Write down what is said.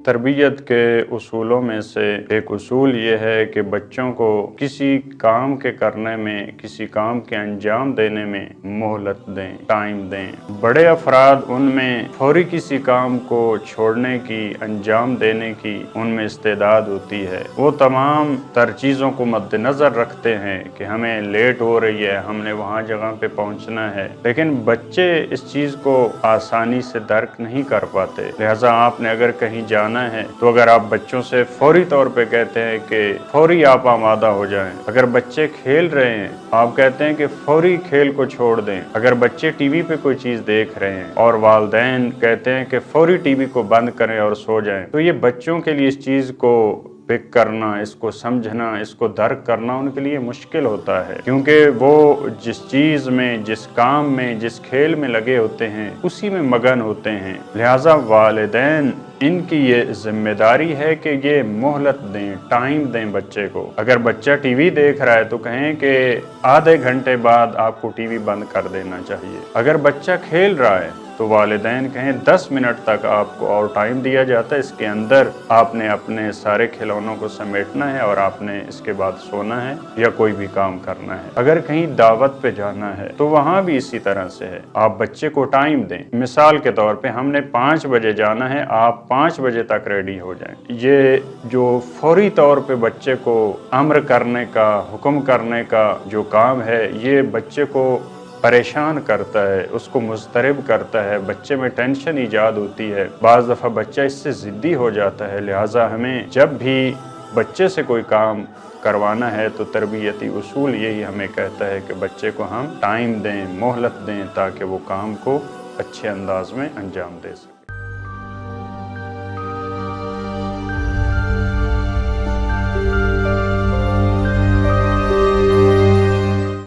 तरबियत के उसूलों में से एक उसूल ये है कि बच्चों को किसी काम के करने में, किसी काम के अंजाम देने में मोहलत दें, टाइम दें। बड़े अफराद उनमें फौरी किसी काम को छोड़ने की, अंजाम देने की उनमें इस्तेदाद होती है। वो तमाम तर चीज़ों को मद्देनज़र रखते हैं कि हमें लेट हो रही है, हमने वहाँ जगह पे पहुँचना है, लेकिन बच्चे इस चीज़ को आसानी से दर्क नहीं कर पाते। लिहाजा आपने अगर कहीं जाना है तो अगर आप बच्चों से फौरी तौर पे कहते हैं कि फौरी आप आमादा हो जाएं, अगर बच्चे खेल रहे हैं आप कहते हैं कि फौरी खेल को छोड़ दें, अगर बच्चे टीवी पे कोई चीज़ देख रहे हैं और वालिदैन कहते हैं कि फौरी टीवी को बंद करें और सो जाएं, तो ये बच्चों के लिए इस चीज़ को पिक करना, इसको समझना, इसको दर्क करना उनके लिए मुश्किल होता है, क्योंकि वो जिस चीज़ में, जिस काम में, जिस खेल में लगे होते हैं उसी में मगन होते हैं। लिहाजा वालिदैन इनकी ये जिम्मेदारी है कि ये मोहलत दें, टाइम दें बच्चे को। अगर बच्चा टीवी देख रहा है तो कहें कि आधे घंटे बाद आपको टीवी बंद कर देना चाहिए। अगर बच्चा खेल रहा है तो वालिदैन कहें 10 मिनट तक आपको और टाइम दिया जाता है, इसके अंदर आपने अपने सारे खिलौनों को समेटना है और आपने इसके बाद सोना है या कोई भी काम करना है। अगर कहीं दावत पे जाना है तो वहाँ भी इसी तरह से है, आप बच्चे को टाइम दें। मिसाल के तौर पे हमने 5 बजे जाना है, आप 5 बजे तक रेडी हो जाएं। ये जो फौरी तौर पे बच्चे को अम्र करने का, हुक्म करने का जो काम है, ये बच्चे को परेशान करता है, उसको मुस्तरब करता है, बच्चे में टेंशन ईजाद होती है, बाज़ दफ़ा बच्चा इससे ज़िद्दी हो जाता है। लिहाजा हमें जब भी बच्चे से कोई काम करवाना है तो तरबियती उसूल यही हमें कहता है कि बच्चे को हम टाइम दें, मोहलत दें, ताकि वो काम को अच्छे अंदाज में अंजाम दे सकें।